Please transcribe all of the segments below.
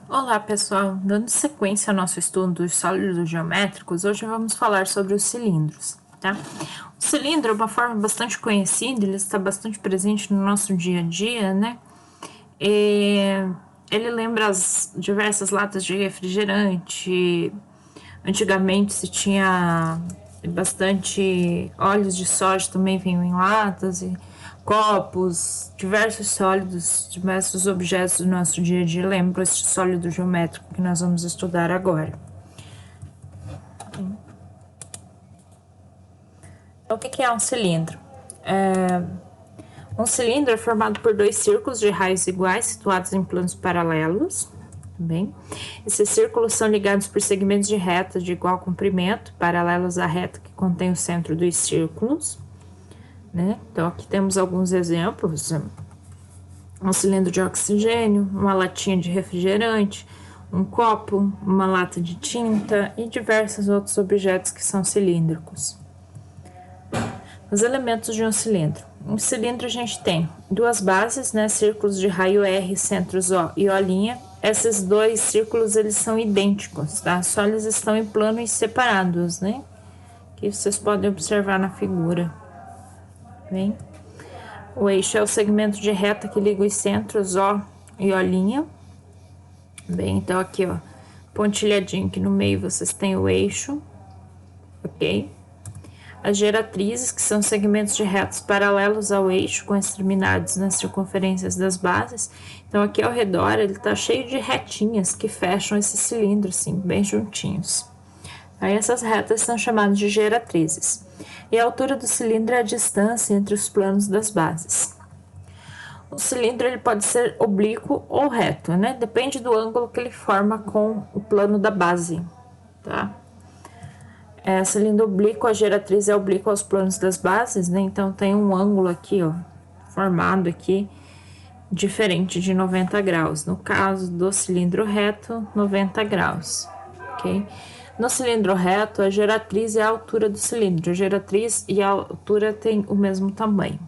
Olá pessoal, dando sequência ao nosso estudo dos sólidos geométricos, hoje vamos falar sobre os cilindros, tá? O cilindro é uma forma bastante conhecida, ele está bastante presente no nosso dia a dia, né? Ele lembra as diversas latas de refrigerante. Antigamente se tinha bastante óleos de soja, também vinham em latas, e copos, diversos sólidos, diversos objetos do nosso dia a dia lembram este sólido geométrico que nós vamos estudar agora. Então, o que é um cilindro? Um cilindro é formado por dois círculos de raios iguais situados em planos paralelos. Bem, esses círculos são ligados por segmentos de reta de igual comprimento, paralelos à reta que contém o centro dos círculos. Né? Então, aqui temos alguns exemplos: um cilindro de oxigênio, uma latinha de refrigerante, um copo, uma lata de tinta e diversos outros objetos que são cilíndricos. Os elementos de um cilindro. Um cilindro a gente tem duas bases, né, círculos de raio R, centros O e O'. Esses dois círculos eles são idênticos, tá? Só eles estão em planos separados, né? Que vocês podem observar na figura. Bem, o eixo é o segmento de reta que liga os centros O e O'. Bem, então aqui, ó, pontilhadinho aqui no meio vocês têm o eixo, ok? As geratrizes, que são segmentos de retas paralelos ao eixo, com extremidades nas circunferências das bases. Então, aqui ao redor, ele tá cheio de retinhas que fecham esse cilindro, assim, bem juntinhos. Aí, essas retas são chamadas de geratrizes. E a altura do cilindro é a distância entre os planos das bases. O cilindro ele pode ser oblíquo ou reto, né? Depende do ângulo que ele forma com o plano da base, tá? Cilindro oblíquo, a geratriz é oblíqua aos planos das bases, né? Então tem um ângulo aqui, ó, formado aqui, diferente de 90 graus. No caso do cilindro reto, 90 graus, ok? No cilindro reto, a geratriz é a altura do cilindro. A geratriz e a altura têm o mesmo tamanho.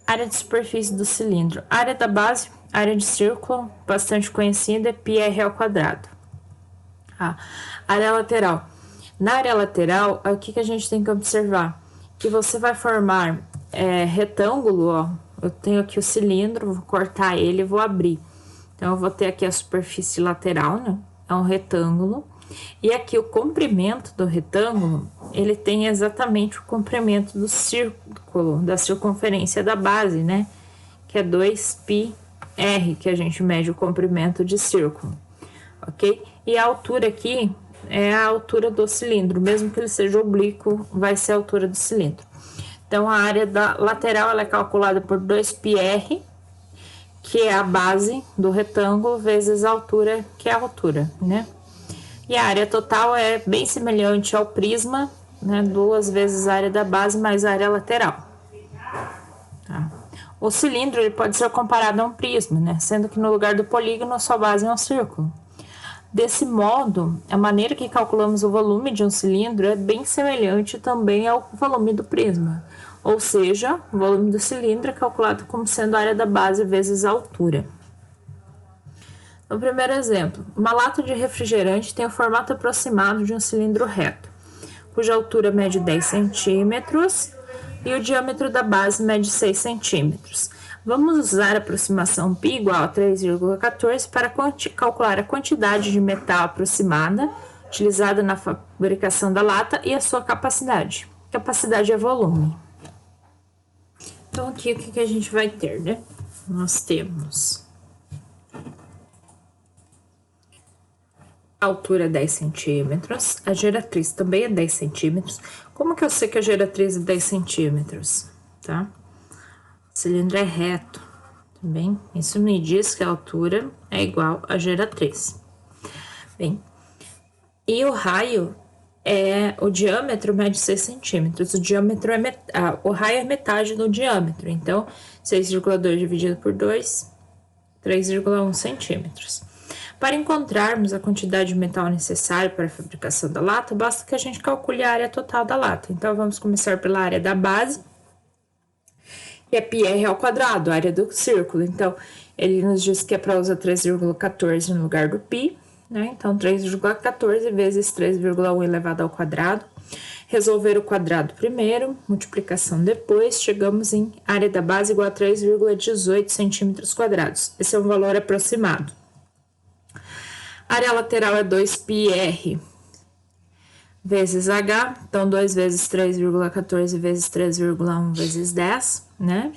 Área de superfície do cilindro. Área da base, área de círculo, bastante conhecida, é πr ao quadrado. Área lateral. Na área lateral, o que a gente tem que observar? Que você vai formar retângulo, ó. Eu tenho aqui o cilindro, vou cortar ele e vou abrir. Então, eu vou ter aqui a superfície lateral, né? É um retângulo. E aqui o comprimento do retângulo, ele tem exatamente o comprimento do círculo, da circunferência da base, né? Que é 2πr, que a gente mede o comprimento de círculo, ok? E a altura aqui é a altura do cilindro, mesmo que ele seja oblíquo, vai ser a altura do cilindro. Então, a área da lateral ela é calculada por 2πr, que é a base do retângulo, vezes a altura, que é a altura, né? E a área total é bem semelhante ao prisma, né? 2 vezes a área da base mais a área lateral. Tá? O cilindro ele pode ser comparado a um prisma, né? Sendo que no lugar do polígono a sua base é um círculo. Desse modo, a maneira que calculamos o volume de um cilindro é bem semelhante também ao volume do prisma. Ou seja, o volume do cilindro é calculado como sendo a área da base vezes a altura. No primeiro exemplo, uma lata de refrigerante tem o formato aproximado de um cilindro reto, cuja altura mede 10 centímetros e o diâmetro da base mede 6 centímetros. Vamos usar a aproximação π igual a 3,14 para calcular a quantidade de metal aproximada utilizada na fabricação da lata e a sua capacidade. Capacidade é volume. Então, aqui o que a gente vai ter, né? Nós temos a altura 10 centímetros, a geratriz também é 10 centímetros. Como que eu sei que a geratriz é 10 centímetros? Tá? O cilindro é reto, tá bem? Isso me diz que a altura é igual a geratriz. Bem, e o raio o diâmetro mede 6 centímetros. O raio é metade do diâmetro, então 6,2 dividido por 2, 3,1 centímetros. Para encontrarmos a quantidade de metal necessária para a fabricação da lata, basta que a gente calcule a área total da lata. Então, vamos começar pela área da base, que é πr ao quadrado, a área do círculo. Então, Ele nos diz que é para usar 3,14 no lugar do π, né? Então, 3,14 vezes 3,1 elevado ao quadrado. Resolver o quadrado primeiro, multiplicação depois, chegamos em área da base igual a 3,18 centímetros quadrados. Esse é um valor aproximado. Área lateral é 2πr vezes h, então 2 vezes 3,14 vezes 3,1 vezes 10, né?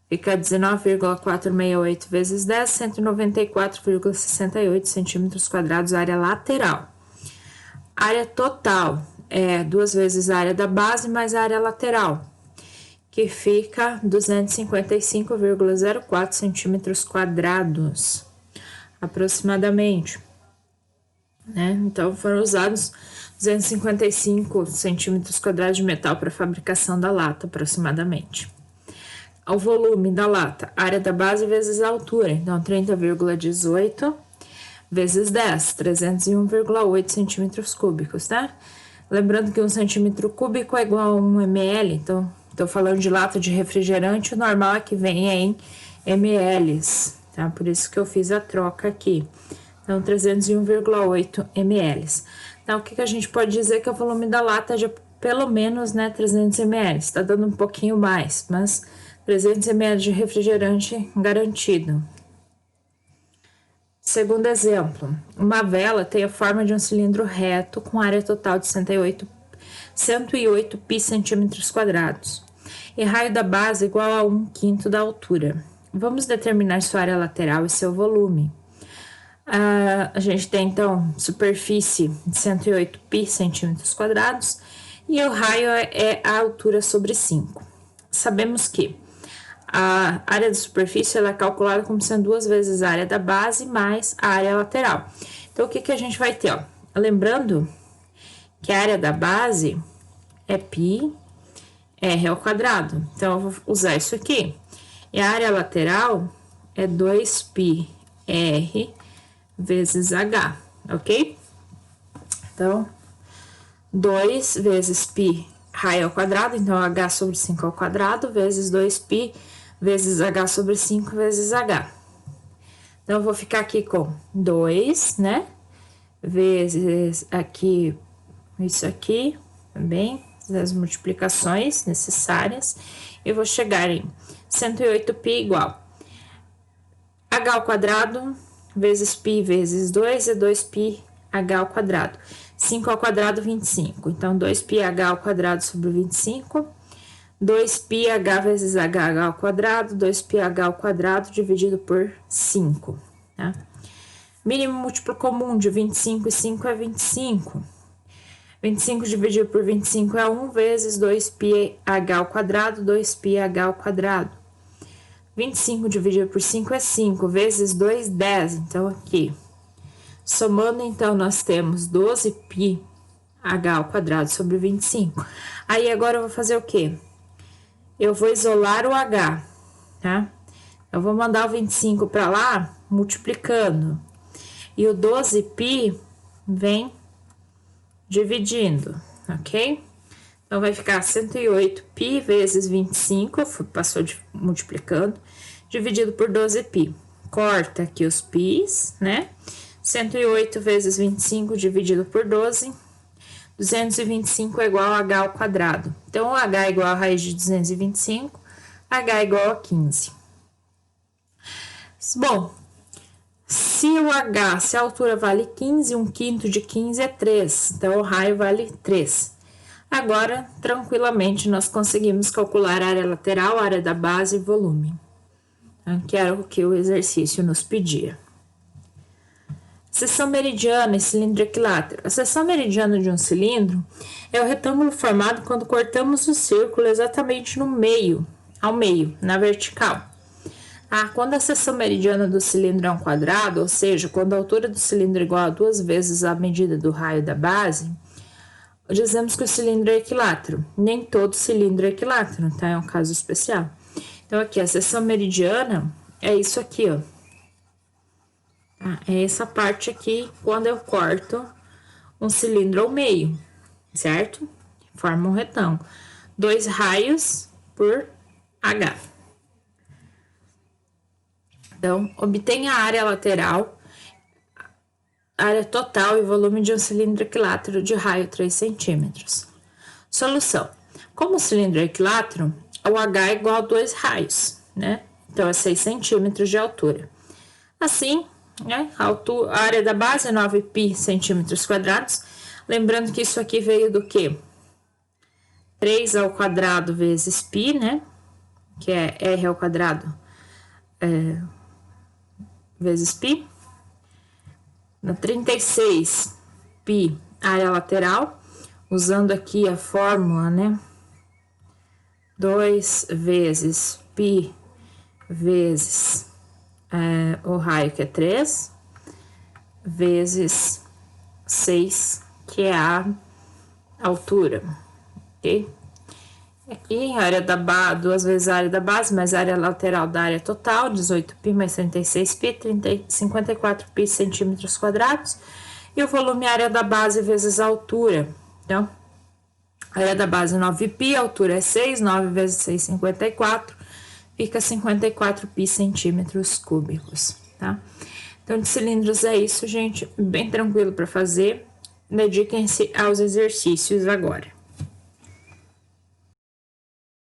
Fica 19,468 vezes 10, 194,68 centímetros quadrados, área lateral. Área total é 2 vezes a área da base mais a área lateral, que fica 255,04 centímetros quadrados, aproximadamente, né? Então, foram usados 255 centímetros quadrados de metal para a fabricação da lata, aproximadamente. O volume da lata, área da base vezes a altura, então 30,18 vezes 10, 301,8 centímetros cúbicos, tá? Lembrando que 1 centímetro cúbico é igual a 1 ml, então estou falando de lata de refrigerante, o normal é que venha em ml, tá? Por isso que eu fiz a troca aqui. Então, 301,8 ml. Então, o que a gente pode dizer que o volume da lata é de pelo menos, né, 300 ml. Está dando um pouquinho mais, mas 300 ml de refrigerante garantido. Segundo exemplo, uma vela tem a forma de um cilindro reto com área total de 108 pi centímetros quadrados e raio da base igual a 1/5 da altura. Vamos determinar sua área lateral e seu volume. A gente tem, então, superfície de 108 pi centímetros quadrados e o raio é a altura sobre 5. Sabemos que a área da superfície ela é calculada como sendo 2 vezes a área da base mais a área lateral. Então, o que a gente vai ter? Ó? Lembrando que a área da base é πr ao quadrado. Então, eu vou usar isso aqui. E a área lateral é 2πr vezes h, ok? Então, 2 vezes π raio ao quadrado, então h sobre 5 ao quadrado, vezes 2π vezes h sobre 5 vezes h. Então, eu vou ficar aqui com 2, né? Vezes aqui, isso aqui, também, as multiplicações necessárias. Eu vou chegar em 108π igual h ao quadrado vezes π vezes 2 é 2πh ao quadrado. 5 ao quadrado, 25. Então, 2πh ao quadrado sobre 25. 2πh vezes h ao quadrado, 2πh ao quadrado dividido por 5. Tá? Mínimo múltiplo comum de 25 e 5 é 25. 25 dividido por 25 é 1 vezes 2πh ao quadrado, 2πh ao quadrado. 25 dividido por 5 é 5, vezes 2, 10. Então, aqui, somando, então, nós temos 12πh ao quadrado sobre 25. Aí, agora, eu vou fazer o quê? Eu vou isolar o h, tá? Eu vou mandar o 25 para lá, multiplicando. E o 12π vem dividindo, ok? Então, vai ficar 108π vezes 25, passou multiplicando, dividido por 12π. Corta aqui os π's, né? 108 vezes 25 dividido por 12, 225 é igual a h ao quadrado. Então, o h é igual a raiz de 225, h é igual a 15. Bom, se a altura vale 15, 1/5 de 15 é 3, então o raio vale 3. Agora, tranquilamente, nós conseguimos calcular a área lateral, a área da base e volume, que era o que o exercício nos pedia. Seção meridiana e cilindro equilátero. A seção meridiana de um cilindro é o retângulo formado quando cortamos o círculo exatamente no meio, ao meio, na vertical. Quando a seção meridiana do cilindro é um quadrado, ou seja, quando a altura do cilindro é igual a 2 vezes a medida do raio da base, dizemos que o cilindro é equilátero. Nem todo cilindro é equilátero, tá? É um caso especial. Então, aqui, a seção meridiana é isso aqui, ó. É essa parte aqui, quando eu corto um cilindro ao meio, certo? Forma um retângulo. 2 raios por H. Então, obtenha a área lateral, área total e volume de um cilindro equilátero de raio 3 centímetros. Solução. Como o cilindro é equilátero, o H é igual a 2 raios, né? Então, é 6 centímetros de altura. Assim, né, a área da base é 9 π centímetros quadrados. Lembrando que isso aqui veio do quê? 3 ao quadrado vezes π, né? Que é R ao quadrado vezes π. Na 36 π, área lateral, usando aqui a fórmula, né? 2 vezes π vezes o raio, que é 3, vezes 6, que é a altura, ok? Aqui, a área da base, 2 vezes a área da base, mais a área lateral da área total, 18 π mais 36 π, 54 π centímetros quadrados. E o volume, área da base vezes a altura. Então, a área da base é 9 π, a altura é 6, 9 vezes 6, 54, fica 54 π centímetros cúbicos, tá? Então, de cilindros é isso, gente, bem tranquilo para fazer. Dediquem-se aos exercícios agora.